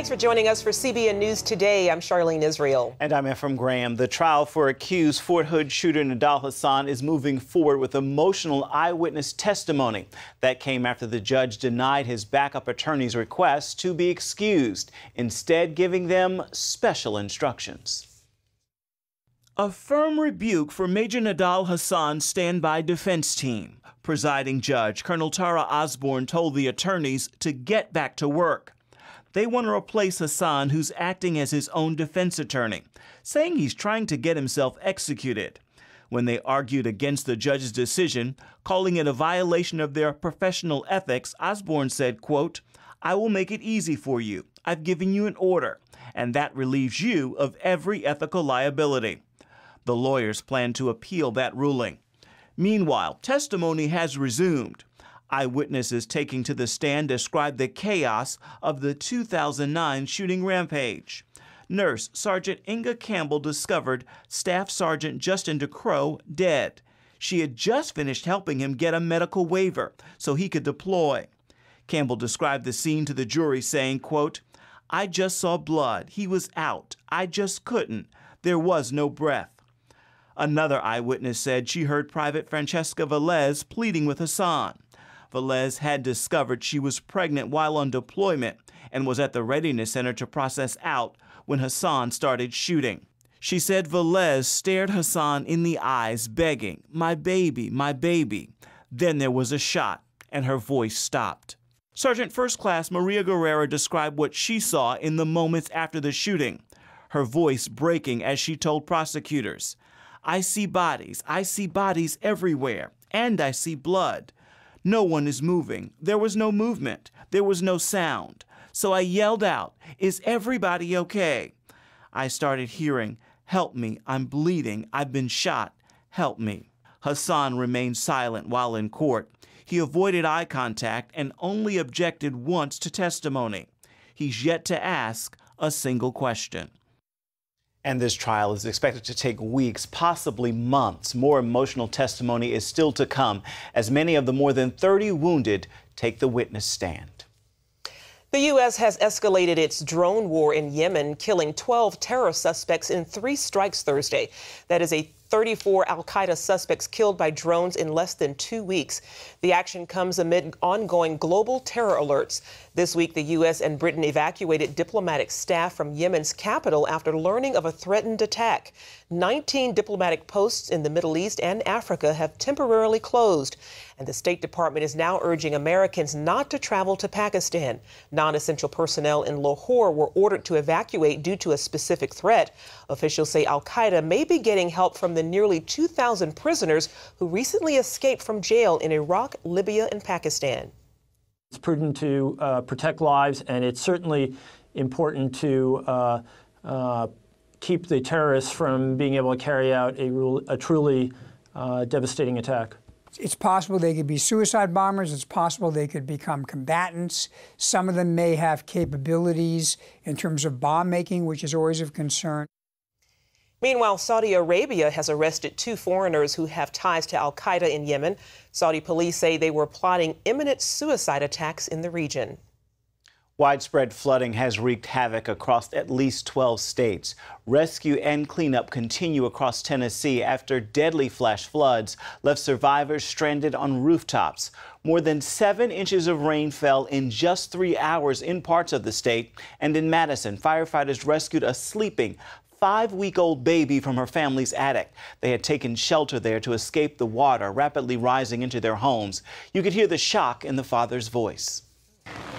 Thanks for joining us for CBN News Today. I'm Charlene Israel. And I'm Ephraim Graham. The trial for accused Fort Hood shooter Nidal Hasan is moving forward with emotional eyewitness testimony. That came after the judge denied his backup attorney's request to be excused, instead giving them special instructions. A firm rebuke for Major Nidal Hasan's standby defense team. Presiding Judge Colonel Tara Osborne told the attorneys to get back to work. They want to replace Hasan, who's acting as his own defense attorney, saying he's trying to get himself executed. When they argued against the judge's decision, calling it a violation of their professional ethics, Osborne said, quote, "I will make it easy for you. I've given you an order, and that relieves you of every ethical liability." The lawyers plan to appeal that ruling. Meanwhile, testimony has resumed. Eyewitnesses taking to the stand described the chaos of the 2009 shooting rampage. Nurse Sergeant Inga Campbell discovered Staff Sergeant Justin DeCrow dead. She had just finished helping him get a medical waiver so he could deploy. Campbell described the scene to the jury saying, quote, "I just saw blood. He was out. I just couldn't. There was no breath." Another eyewitness said she heard Private Francesca Velez pleading with Hasan. Velez had discovered she was pregnant while on deployment and was at the Readiness Center to process out when Hasan started shooting. She said Velez stared Hasan in the eyes, begging, "My baby, my baby." Then there was a shot, and her voice stopped. Sergeant First Class Maria Guerrera described what she saw in the moments after the shooting, her voice breaking as she told prosecutors, I see bodies everywhere, and I see blood. No one is moving. There was no movement. There was no sound. So I yelled out, "Is everybody okay?" I started hearing, "Help me, I'm bleeding, I've been shot, help me." Hasan remained silent while in court. He avoided eye contact and only objected once to testimony. He's yet to ask a single question. And this trial is expected to take weeks, possibly months. More emotional testimony is still to come as many of the more than 30 wounded take the witness stand. The U.S. has escalated its drone war in Yemen, killing 12 terror suspects in 3 strikes Thursday. That is 34 al-Qaeda suspects killed by drones in less than 2 weeks. The action comes amid ongoing global terror alerts. This week, the U.S. and Britain evacuated diplomatic staff from Yemen's capital after learning of a threatened attack. 19 diplomatic posts in the Middle East and Africa have temporarily closed, and the State Department is now urging Americans not to travel to Pakistan. Non-essential personnel in Lahore were ordered to evacuate due to a specific threat. Officials say al-Qaeda may be getting help from the nearly 2,000 prisoners who recently escaped from jail in Iraq, Libya, and Pakistan. It's prudent to protect lives, and it's certainly important to keep the terrorists from being able to carry out a truly devastating attack. It's possible they could be suicide bombers. It's possible they could become combatants. Some of them may have capabilities in terms of bomb making, which is always of concern. Meanwhile, Saudi Arabia has arrested 2 foreigners who have ties to al-Qaeda in Yemen. Saudi police say they were plotting imminent suicide attacks in the region. Widespread flooding has wreaked havoc across at least 12 states. Rescue and cleanup continue across Tennessee after deadly flash floods left survivors stranded on rooftops. More than 7 inches of rain fell in just 3 hours in parts of the state. And in Madison, firefighters rescued a sleeping 5-week-old baby from her family's attic. They had taken shelter there to escape the water rapidly rising into their homes. You could hear the shock in the father's voice.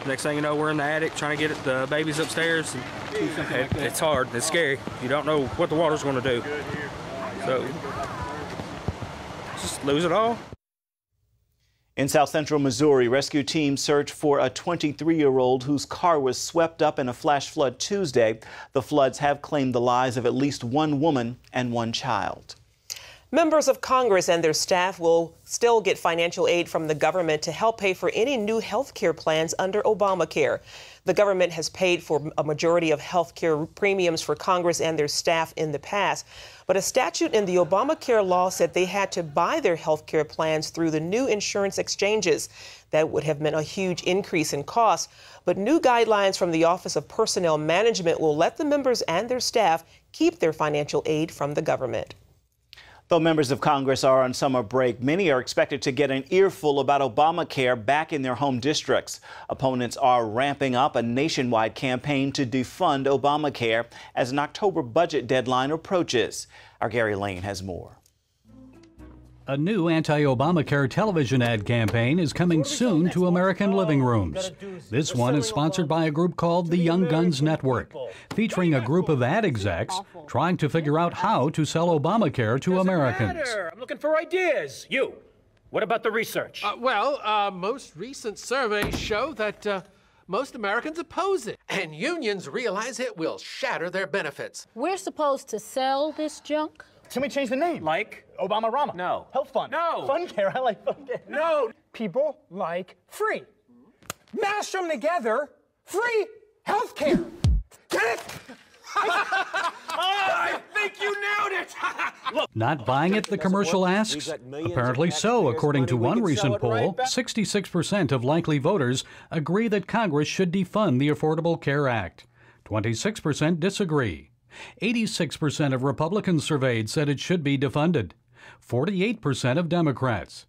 Next thing you know, we're in the attic trying to get the babies upstairs. It's hard. It's scary. You don't know what the water's going to do. So just lose it all. In South Central Missouri, rescue teams search for a 23-year-old whose car was swept up in a flash flood Tuesday. The floods have claimed the lives of at least 1 woman and 1 child. Members of Congress and their staff will still get financial aid from the government to help pay for any new health care plans under Obamacare. The government has paid for a majority of health care premiums for Congress and their staff in the past. But a statute in the Obamacare law said they had to buy their health care plans through the new insurance exchanges. That would have meant a huge increase in cost. But new guidelines from the Office of Personnel Management will let the members and their staff keep their financial aid from the government. Though members of Congress are on summer break, many are expected to get an earful about Obamacare back in their home districts. Opponents are ramping up a nationwide campaign to defund Obamacare as an October budget deadline approaches. Our Gary Lane has more. A new anti-Obamacare television ad campaign is coming soon to American living rooms. This one is sponsored by a group called the Young Guns Network, featuring a group of ad execs trying to figure out how to sell Obamacare to Americans. I'm looking for ideas. You, what about the research? Most recent surveys show that most Americans oppose it, and unions realize it will shatter their benefits. We're supposed to sell this junk? Can we change the name? Like? Obama-Rama. No. Health Fund. No. Fun Care. I like Fun Care. No. People like free. Mash them together. Free health care. Get it? I think you nailed it. Look. Not buying it, the commercial asks? Apparently so, according to one recent poll. 66% of likely voters agree that Congress should defund the Affordable Care Act. 26% disagree. 86% of Republicans surveyed said it should be defunded. 48% of Democrats.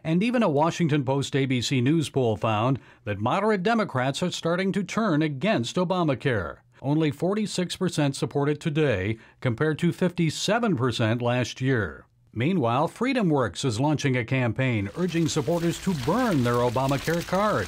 And even a Washington Post ABC News poll found that moderate Democrats are starting to turn against Obamacare. Only 46% support it today, compared to 57% last year. Meanwhile, FreedomWorks is launching a campaign urging supporters to burn their Obamacare card.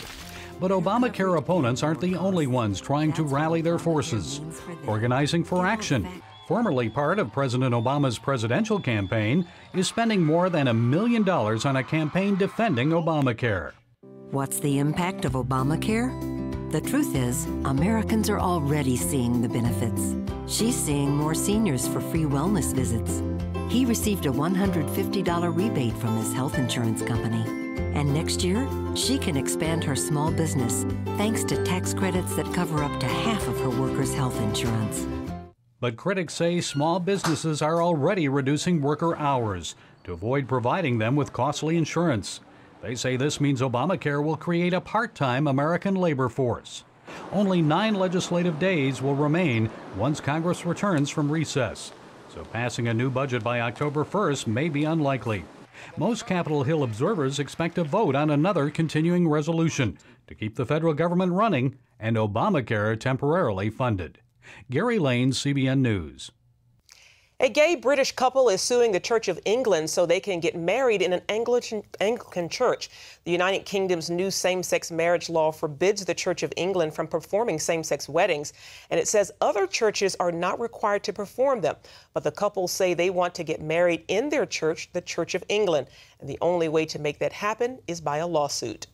But Obamacare opponents aren't the only ones trying to rally their forces. Organizing for Action, formerly part of President Obama's presidential campaign, is spending more than $1 million on a campaign defending Obamacare. What's the impact of Obamacare? The truth is, Americans are already seeing the benefits. She's seeing more seniors for free wellness visits. He received a $150 rebate from his health insurance company. And next year, she can expand her small business thanks to tax credits that cover up to half of her workers' health insurance. But critics say small businesses are already reducing worker hours to avoid providing them with costly insurance. They say this means Obamacare will create a part-time American labor force. Only 9 legislative days will remain once Congress returns from recess. So passing a new budget by October 1st may be unlikely. Most Capitol Hill observers expect a vote on another continuing resolution to keep the federal government running and Obamacare temporarily funded. Gary Lane, CBN News. A gay British couple is suing the Church of England so they can get married in an Anglican church. The United Kingdom's new same-sex marriage law forbids the Church of England from performing same-sex weddings, and it says other churches are not required to perform them. But the couple say they want to get married in their church, the Church of England, and the only way to make that happen is by a lawsuit.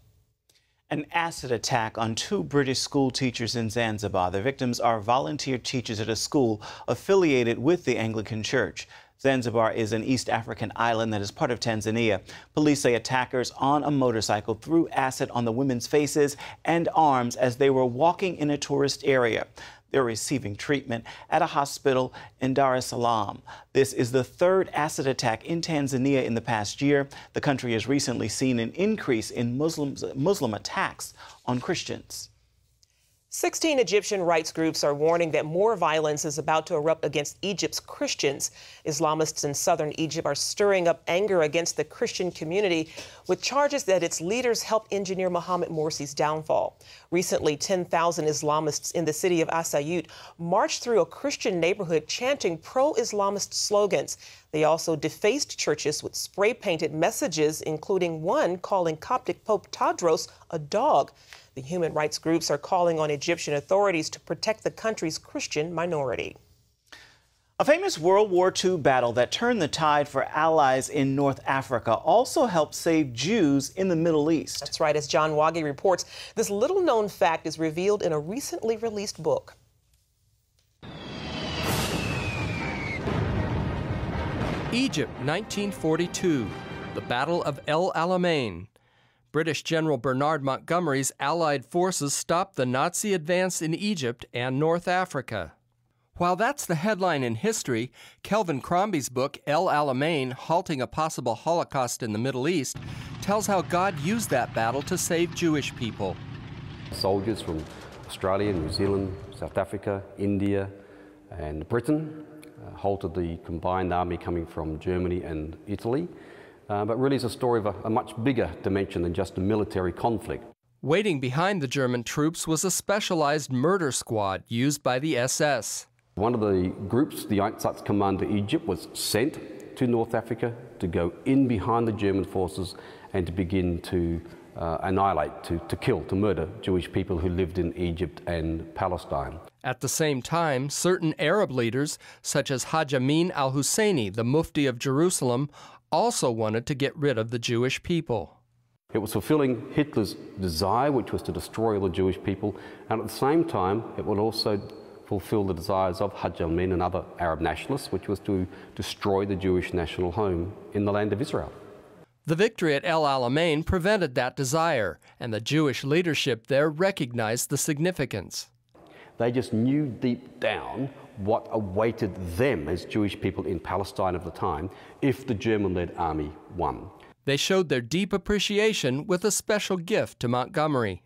An acid attack on 2 British school teachers in Zanzibar. The victims are volunteer teachers at a school affiliated with the Anglican Church. Zanzibar is an East African island that is part of Tanzania. Police say attackers on a motorcycle threw acid on the women's faces and arms as they were walking in a tourist area. They're receiving treatment at a hospital in Dar es Salaam. This is the 3rd acid attack in Tanzania in the past year. The country has recently seen an increase in Muslim attacks on Christians. 16 Egyptian rights groups are warning that more violence is about to erupt against Egypt's Christians. Islamists in southern Egypt are stirring up anger against the Christian community with charges that its leaders helped engineer Mohammed Morsi's downfall. Recently, 10,000 Islamists in the city of Asyut marched through a Christian neighborhood chanting pro-Islamist slogans. They also defaced churches with spray-painted messages, including one calling Coptic Pope Tadros a dog. The human rights groups are calling on Egyptian authorities to protect the country's Christian minority. A famous World War II battle that turned the tide for allies in North Africa also helped save Jews in the Middle East. That's right. As John Waggy reports, this little-known fact is revealed in a recently released book. Egypt, 1942, the Battle of El Alamein. British General Bernard Montgomery's Allied forces stopped the Nazi advance in Egypt and North Africa. While that's the headline in history, Kelvin Crombie's book, El Alamein, Halting a Possible Holocaust in the Middle East, tells how God used that battle to save Jewish people. Soldiers from Australia, New Zealand, South Africa, India, and Britain halted the combined army coming from Germany and Italy. But really it's a story of a much bigger dimension than just a military conflict. Waiting behind the German troops was a specialized murder squad used by the SS. One of the groups, the Einsatzkommando Egypt, was sent to North Africa to go in behind the German forces and to begin to annihilate, to kill, to murder Jewish people who lived in Egypt and Palestine. At the same time, certain Arab leaders, such as Haj Amin al-Husseini, the Mufti of Jerusalem, also wanted to get rid of the Jewish people. It was fulfilling Hitler's desire, which was to destroy all the Jewish people, and at the same time, it would also fulfill the desires of Haj Amin and other Arab nationalists, which was to destroy the Jewish national home in the land of Israel. The victory at El Alamein prevented that desire, and the Jewish leadership there recognized the significance. They just knew deep down what awaited them as Jewish people in Palestine of the time if the German-led army won. They showed their deep appreciation with a special gift to Montgomery.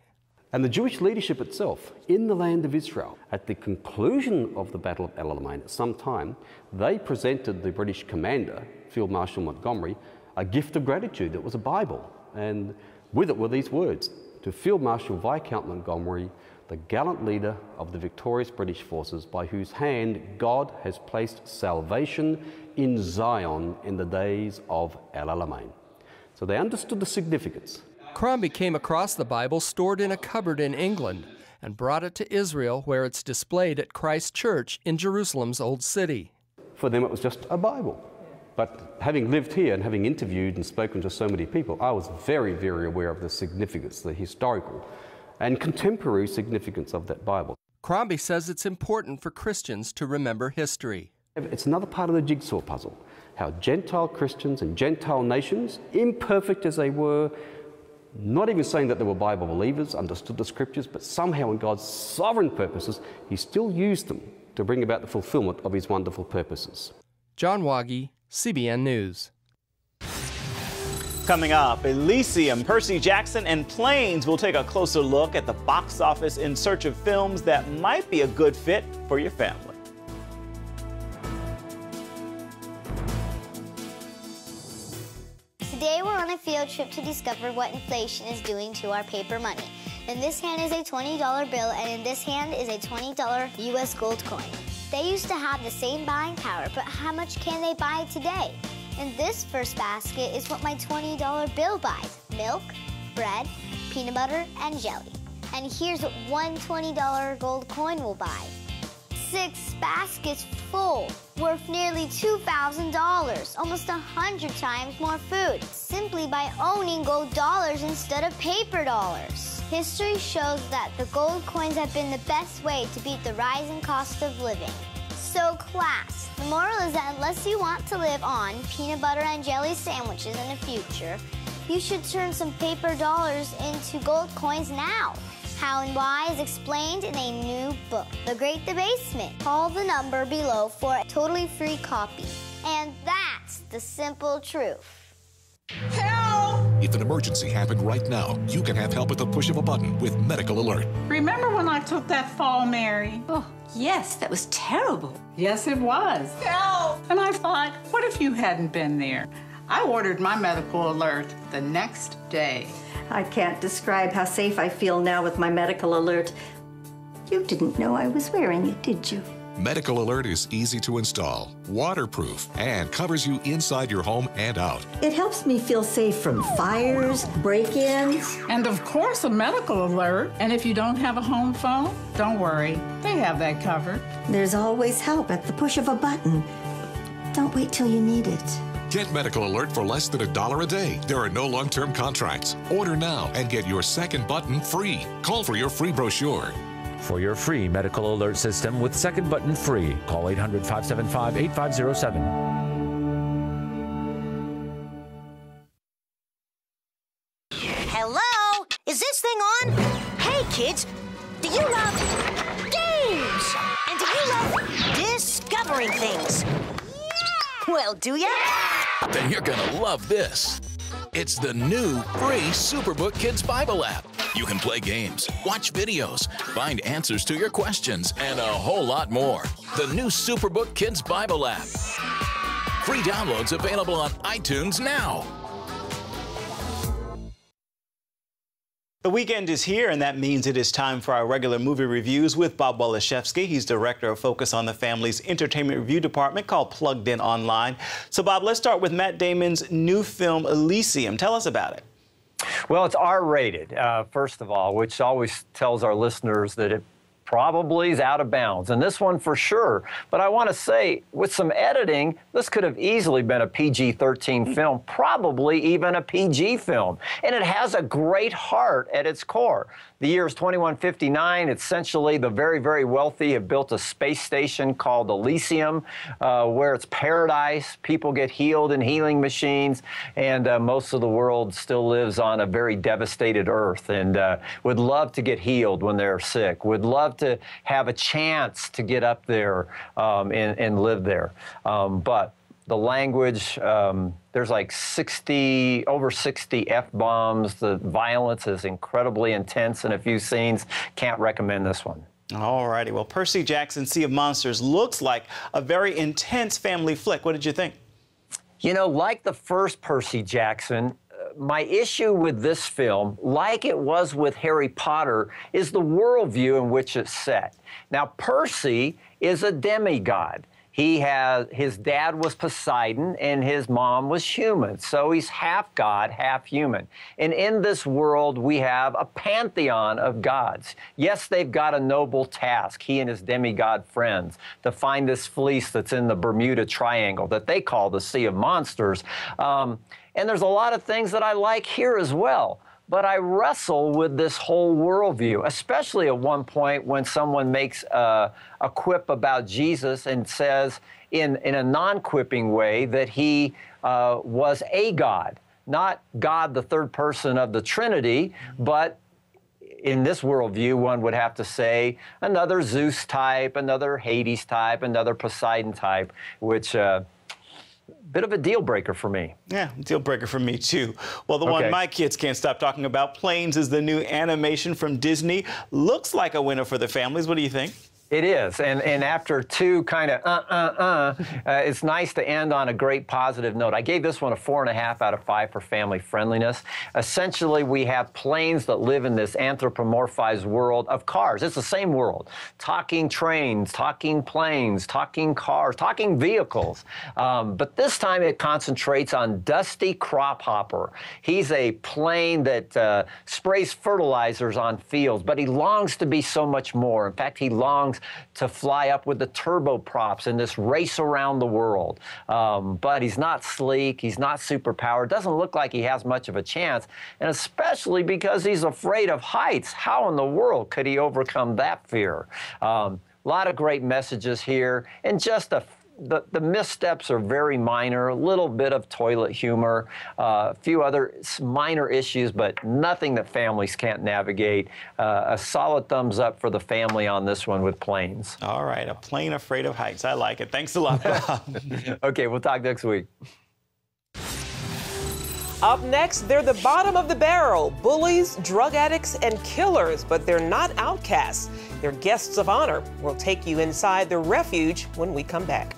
And the Jewish leadership itself in the land of Israel, at the conclusion of the Battle of El Alamein, at some time, they presented the British commander, Field Marshal Montgomery, a gift of gratitude that was a Bible. And with it were these words: to Field Marshal Viscount Montgomery, the gallant leader of the victorious British forces, by whose hand God has placed salvation in Zion in the days of El Alamein. So they understood the significance. Crombie came across the Bible stored in a cupboard in England and brought it to Israel, where it's displayed at Christ Church in Jerusalem's Old City. For them it was just a Bible. But having lived here and having interviewed and spoken to so many people, I was very, very aware of the significance, the historical and contemporary significance of that Bible. Crombie says it's important for Christians to remember history. It's another part of the jigsaw puzzle, how Gentile Christians and Gentile nations, imperfect as they were, not even saying that they were Bible believers, understood the scriptures, but somehow in God's sovereign purposes, he still used them to bring about the fulfillment of his wonderful purposes. John Waggy, CBN News. Coming up, Elysium, Percy Jackson, and Planes will take a closer look at the box office in search of films that might be a good fit for your family. Today we're on a field trip to discover what inflation is doing to our paper money. In this hand is a $20 bill, and in this hand is a $20 US gold coin. They used to have the same buying power, but how much can they buy today? In this first basket is what my $20 bill buys: milk, bread, peanut butter, and jelly. And here's what one $20 gold coin will buy: 6 baskets full, worth nearly $2,000, almost 100 times more food, simply by owning gold dollars instead of paper dollars. History shows that the gold coins have been the best way to beat the rising cost of living. So class, the moral is that unless you want to live on peanut butter and jelly sandwiches in the future, you should turn some paper dollars into gold coins now. How and why is explained in a new book, The Great Debasement. Call the number below for a totally free copy. And that's the simple truth. Help! If an emergency happened right now, you can have help at the push of a button with Medical Alert. Remember when I took that fall, Mary? Oh, yes, that was terrible. Yes, it was. Help! And I thought, what if you hadn't been there? I ordered my Medical Alert the next day. I can't describe how safe I feel now with my Medical Alert. You didn't know I was wearing it, did you? Medical Alert is easy to install, waterproof, and covers you inside your home and out. It helps me feel safe from fires, break-ins. And of course, a Medical Alert. And if you don't have a home phone, don't worry. They have that covered. There's always help at the push of a button. Don't wait till you need it. Get Medical Alert for less than $1 a day. There are no long-term contracts. Order now and get your second button free. Call for your free brochure. For your free Medical Alert system with second button free, call 800-575-8507. Is this thing on? Hey, kids, do you love games? And do you love discovering things? Well, do ya? Then you're gonna love this. It's the new free Superbook Kids Bible app. You can play games, watch videos, find answers to your questions, and a whole lot more. The new Superbook Kids Bible app. Free downloads available on iTunes now. The weekend is here, and that means it is time for our regular movie reviews with Bob Waliszewski. He's director of Focus on the Family's entertainment review department called Plugged In Online. So, Bob, let's start with Matt Damon's new film, Elysium. Tell us about it. Well, it's R-rated, first of all, which always tells our listeners that it probably is out of bounds, and this one for sure. But I want to say, with some editing, this could have easily been a PG-13 film, probably even a PG film. And it has a great heart at its core. The year is 2159. Essentially, the very, very wealthy have built a space station called Elysium, where it's paradise. People get healed in healing machines, and most of the world still lives on a very devastated Earth and would love to get healed when they're sick, would love to have a chance to get up there and live there. But the language, there's like over 60 F-bombs. The violence is incredibly intense in a few scenes. Can't recommend this one. All righty. Well, Percy Jackson's Sea of Monsters looks like a very intense family flick. What did you think? You know, like the first Percy Jackson, my issue with this film, like it was with Harry Potter, is the worldview in which it's set. Now, Percy is a demigod. His dad was Poseidon and his mom was human. So he's half God, half human. And in this world, we have a pantheon of gods. Yes, they've got a noble task, he and his demigod friends, to find this fleece that's in the Bermuda Triangle that they call the Sea of Monsters. And there's a lot of things that I like here as well. But I wrestle with this whole worldview, especially at one point when someone makes a quip about Jesus and says in a non-quipping way that he was a God, not God, the third person of the Trinity, but in this worldview, one would have to say another Zeus type, another Hades type, another Poseidon type, which bit of a deal breaker for me. Yeah, deal breaker for me too. Well, the one my kids can't stop talking about, Planes, is the new animation from Disney. Looks like a winner for the families. What do you think? It is, and after two kind of it's nice to end on a great positive note. I gave this one a 4.5 out of 5 for family friendliness. Essentially, we have planes that live in this anthropomorphized world of cars. It's the same world. Talking trains, talking planes, talking cars, talking vehicles. But this time it concentrates on Dusty Crophopper. He's a plane that sprays fertilizers on fields, but he longs to be so much more. In fact, he longs to fly up with the turboprops in this race around the world. But he's not sleek, he's not superpowered, doesn't look like he has much of a chance, and especially because he's afraid of heights. How in the world could he overcome that fear? A lot of great messages here, and just the missteps are very minor, a little bit of toilet humor, a few other minor issues, but nothing that families can't navigate. A solid thumbs up for the family on this one with Planes. All right, a plane afraid of heights. I like it. Thanks a lot, Bob. Okay, we'll talk next week. Up next, they're the bottom of the barrel, bullies, drug addicts, and killers, but they're not outcasts. They're guests of honor. We'll take you inside the refuge when we come back.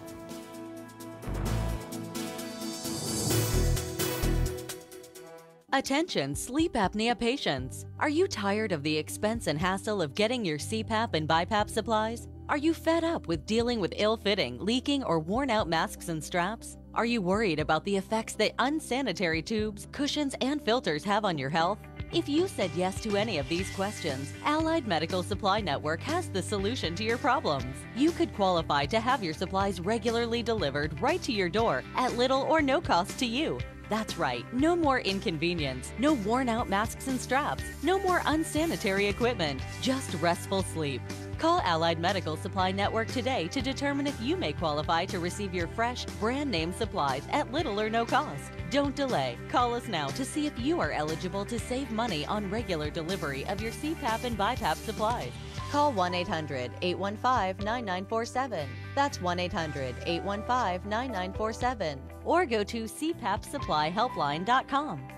Attention sleep apnea patients. Are you tired of the expense and hassle of getting your CPAP and BiPAP supplies? Are you fed up with dealing with ill-fitting, leaking, or worn-out masks and straps? Are you worried about the effects that unsanitary tubes, cushions, and filters have on your health? If you said yes to any of these questions, Allied Medical Supply Network has the solution to your problems. You could qualify to have your supplies regularly delivered right to your door at little or no cost to you. That's right, no more inconvenience, no worn-out masks and straps, no more unsanitary equipment, just restful sleep. Call Allied Medical Supply Network today to determine if you may qualify to receive your fresh, brand-name supplies at little or no cost. Don't delay. Call us now to see if you are eligible to save money on regular delivery of your CPAP and BiPAP supplies. Call 1-800-815-9947. That's 1-800-815-9947. Or go to cpapsupplyhelpline.com.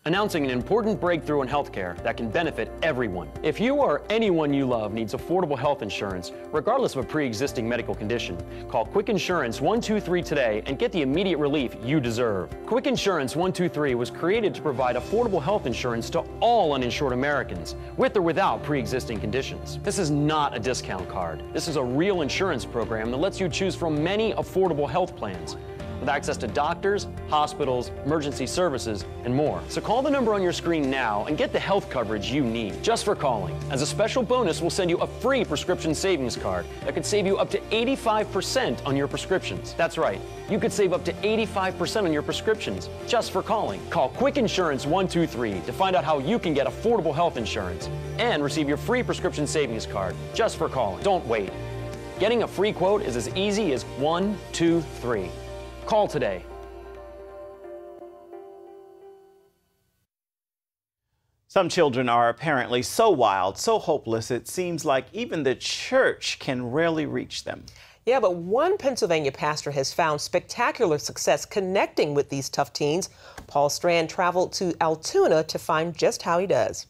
Announcing an important breakthrough in healthcare that can benefit everyone. If you or anyone you love needs affordable health insurance, regardless of a pre-existing medical condition, call Quick Insurance 123 today and get the immediate relief you deserve. Quick Insurance 123 was created to provide affordable health insurance to all uninsured Americans, with or without pre-existing conditions. This is not a discount card. This is a real insurance program that lets you choose from many affordable health plans, with access to doctors, hospitals, emergency services, and more. So call the number on your screen now and get the health coverage you need just for calling. As a special bonus, we'll send you a free prescription savings card that could save you up to 85% on your prescriptions. That's right, you could save up to 85% on your prescriptions just for calling. Call Quick Insurance 123 to find out how you can get affordable health insurance and receive your free prescription savings card just for calling. Don't wait. Getting a free quote is as easy as 1, 2, 3. Call today. Some children are apparently so wild, so hopeless, it seems like even the church can rarely reach them. Yeah, but one Pennsylvania pastor has found spectacular success connecting with these tough teens. Paul Strand traveled to Altoona to find just how he does.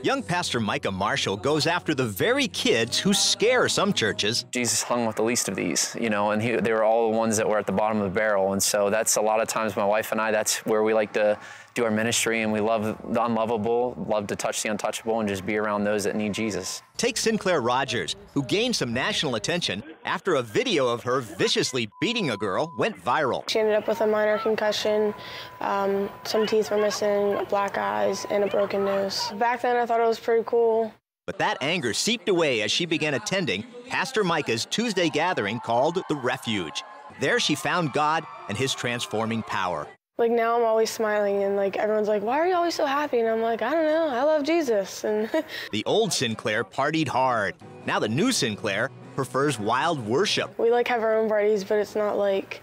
Young Pastor Micah Marshall goes after the very kids who scare some churches. Jesus hung with the least of these, you know, and they were all the ones that were at the bottom of the barrel. And so that's a lot of times my wife and I, that's where we like to do our ministry, and we love the unlovable, love to touch the untouchable, and just be around those that need Jesus. Take Sinclair Rogers, who gained some national attention after a video of her viciously beating a girl went viral. She ended up with a minor concussion, some teeth were missing, black eyes, and a broken nose. Back then I thought it was pretty cool. But that anger seeped away as she began attending Pastor Micah's Tuesday gathering called The Refuge. There she found God and his transforming power. Like now I'm always smiling, and like everyone's like, why are you always so happy? And I'm like, I don't know, I love Jesus. And the old Sinclair partied hard. Now the new Sinclair prefers wild worship. We like have our own parties, but it's not like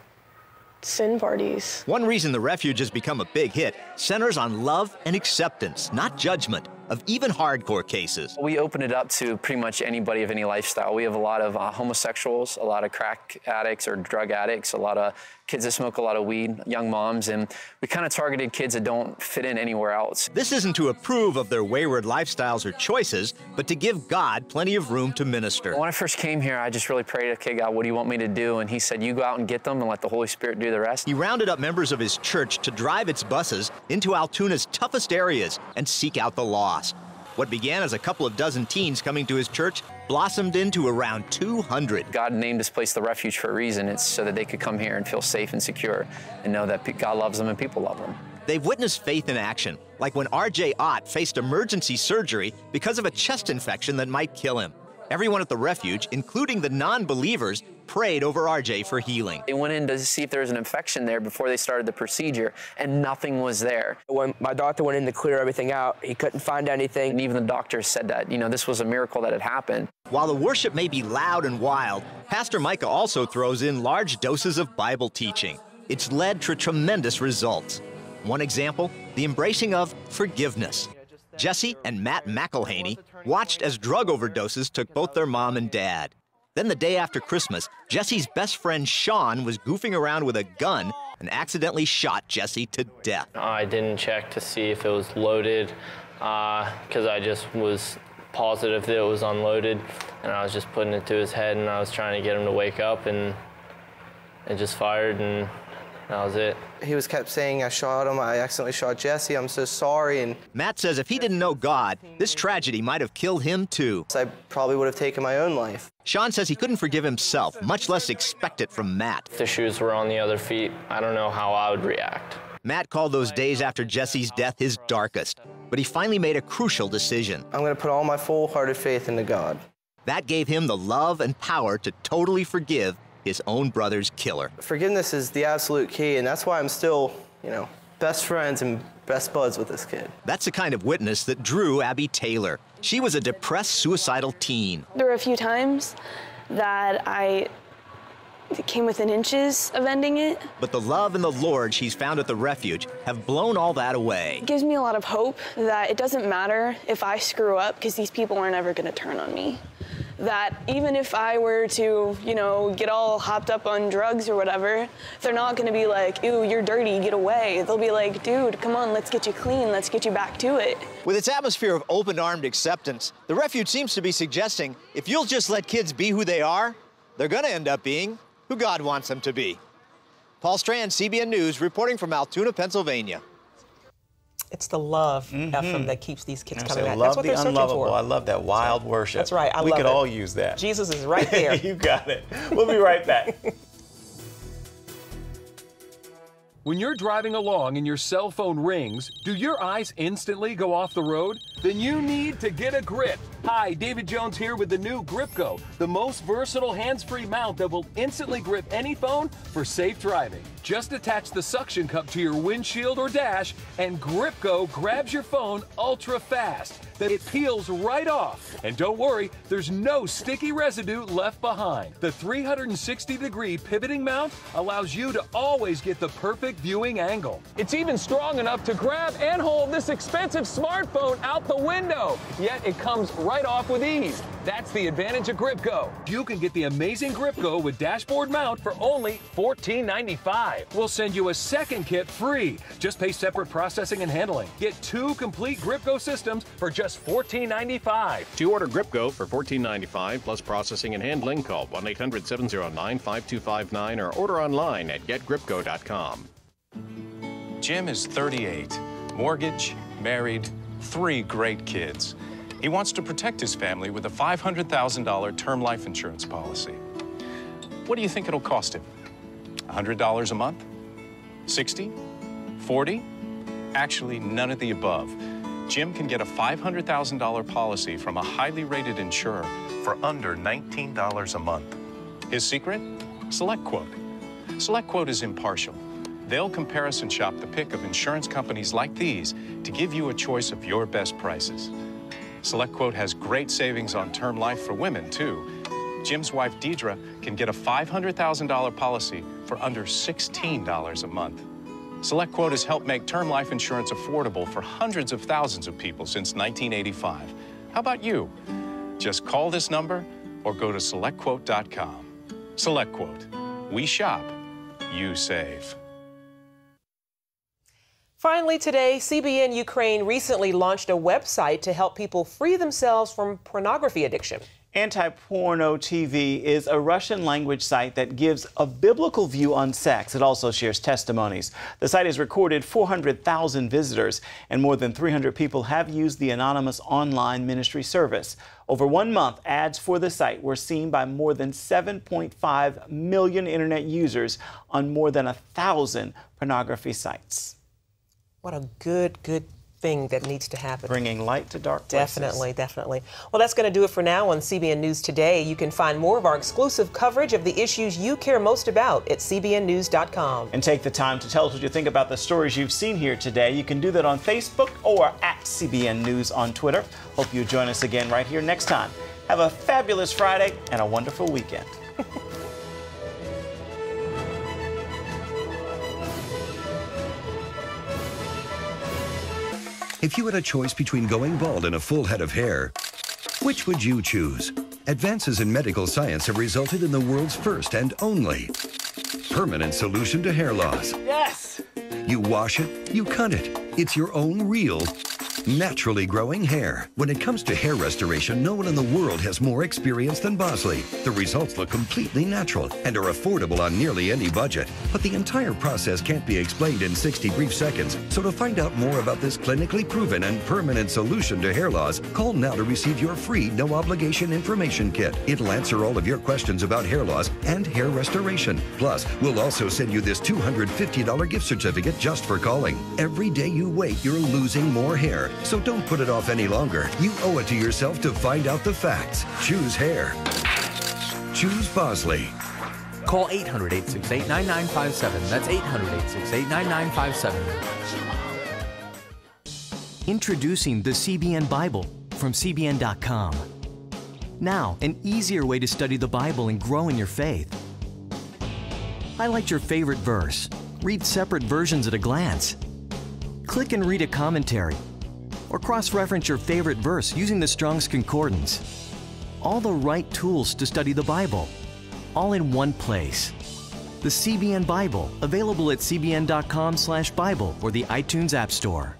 sin parties. One reason The Refuge has become a big hit centers on love and acceptance, not judgment, of even hardcore cases. We open it up to pretty much anybody of any lifestyle. We have a lot of homosexuals, a lot of crack addicts or drug addicts, a lot of kids that smoke a lot of weed, young moms, and we kind of targeted kids that don't fit in anywhere else. This isn't to approve of their wayward lifestyles or choices, but to give God plenty of room to minister. When I first came here, I just really prayed, okay, God, what do you want me to do? And he said, you go out and get them and let the Holy Spirit do the rest. He rounded up members of his church to drive its buses into Altoona's toughest areas and seek out the lost. What began as a couple of dozen teens coming to his church blossomed into around 200. God named this place The Refuge for a reason. It's so that they could come here and feel safe and secure and know that God loves them and people love them. They've witnessed faith in action, like when R.J. Ott faced emergency surgery because of a chest infection that might kill him. Everyone at The Refuge, including the non-believers, prayed over R.J. for healing. They went in to see if there was an infection there before they started the procedure, and nothing was there. When my doctor went in to clear everything out, he couldn't find anything. And even the doctor said that, you know, this was a miracle that had happened. While the worship may be loud and wild, Pastor Micah also throws in large doses of Bible teaching. It's led to tremendous results. One example, the embracing of forgiveness. Jesse and Matt McElhaney watched as drug overdoses took both their mom and dad. Then the day after Christmas, Jesse's best friend Sean was goofing around with a gun and accidentally shot Jesse to death. I didn't check to see if it was loaded because I just was positive that it was unloaded, and I was just putting it to his head, and I was trying to get him to wake up, and it just fired, and that was it. He kept saying, I shot him, I accidentally shot Jesse, I'm so sorry. And Matt says if he didn't know God, this tragedy might have killed him too. I probably would have taken my own life. Sean says he couldn't forgive himself, much less expect it from Matt. If the shoes were on the other feet, I don't know how I would react. Matt called those days after Jesse's death his darkest, but he finally made a crucial decision. I'm going to put all my full-hearted faith into God. That gave him the love and power to totally forgive his own brother's killer. Forgiveness is the absolute key, and that's why I'm still, you know, best friends and best buds with this kid. That's the kind of witness that drew Abby Taylor. She was a depressed, suicidal teen. There were a few times that I came within inches of ending it. But the love and the Lord she's found at the refuge have blown all that away. It gives me a lot of hope that it doesn't matter if I screw up, because these people are never going to turn on me. That even if I were to, get all hopped up on drugs or whatever, they're not going to be like, ew, you're dirty, get away. They'll be like, dude, come on, let's get you clean, let's get you back to it. With its atmosphere of open-armed acceptance, the refuge seems to be suggesting if you'll just let kids be who they are, they're going to end up being who God wants them to be. Paul Strand, CBN News, reporting from Altoona, Pennsylvania. It's the love, Ephraim, that keeps these kids coming back. Love That's what the they're searching unlovable. for. I love that wild worship. That's right. We love could it. all use that. Jesus is right there. You got it. We'll be right back. When you're driving along and your cell phone rings, do your eyes instantly go off the road? Then you need to get a grip. Hi, David Jones here with the new GripGo, the most versatile hands-free mount that will instantly grip any phone for safe driving. Just attach the suction cup to your windshield or dash, and GripGo grabs your phone ultra fast. Then it peels right off. And don't worry, there's no sticky residue left behind. The 360-degree pivoting mount allows you to always get the perfect viewing angle. It's even strong enough to grab and hold this expensive smartphone out the window. Yet it comes right off with ease. That's the advantage of GripGo. You can get the amazing GripGo with dashboard mount for only $14.95. We'll send you a second kit free. Just pay separate processing and handling. Get 2 complete GripGo systems for just $14.95. To order GripGo for $14.95 plus processing and handling, call 1-800-709-5259 or order online at getgripgo.com. Jim is 38, mortgage, married, 3 great kids. He wants to protect his family with a $500,000 term life insurance policy. What do you think it'll cost him? $100 a month? 60? 40? Actually, none of the above. Jim can get a $500,000 policy from a highly rated insurer for under $19 a month. His secret? SelectQuote. SelectQuote is impartial. They'll comparison shop the pick of insurance companies like these to give you a choice of your best prices. SelectQuote has great savings on term life for women, too. Jim's wife, Deidre, can get a $500,000 policy for under $16 a month. SelectQuote has helped make term life insurance affordable for hundreds of thousands of people since 1985. How about you? Just call this number or go to SelectQuote.com. SelectQuote. We shop, you save. Finally today, CBN Ukraine recently launched a website to help people free themselves from pornography addiction. Anti-Porno TV is a Russian-language site that gives a biblical view on sex. It also shares testimonies. The site has recorded 400,000 visitors, and more than 300 people have used the anonymous online ministry service. Over 1 month, ads for the site were seen by more than 7.5 million internet users on more than 1,000 pornography sites. What a good thing that needs to happen. Bringing light to dark places. Definitely. Well, that's going to do it for now on CBN News Today. You can find more of our exclusive coverage of the issues you care most about at cbnnews.com. And take the time to tell us what you think about the stories you've seen here today. You can do that on Facebook or at CBN News on Twitter. Hope you join us again right here next time. Have a fabulous Friday and a wonderful weekend. If you had a choice between going bald and a full head of hair, which would you choose? Advances in medical science have resulted in the world's first and only permanent solution to hair loss. Yes! You wash it, you cut it. It's your own real, naturally growing hair. When it comes to hair restoration, no one in the world has more experience than Bosley. The results look completely natural and are affordable on nearly any budget. But the entire process can't be explained in 60 brief seconds. So to find out more about this clinically proven and permanent solution to hair loss, call now to receive your free no-obligation information kit. It'll answer all of your questions about hair loss and hair restoration. Plus, we'll also send you this $250 gift certificate just for calling. Every day you wait, you're losing more hair. So don't put it off any longer. You owe it to yourself to find out the facts. Choose hair. Choose Bosley. Call 800-868-9957. That's 800-868-9957. Introducing the CBN Bible, from CBN.com. Now, an easier way to study the Bible and grow in your faith. Highlight your favorite verse. Read separate versions at a glance. Click and read a commentary. Or cross-reference your favorite verse using the Strong's Concordance. All the right tools to study the Bible, all in one place. The CBN Bible, available at cbn.com/Bible or the iTunes App Store.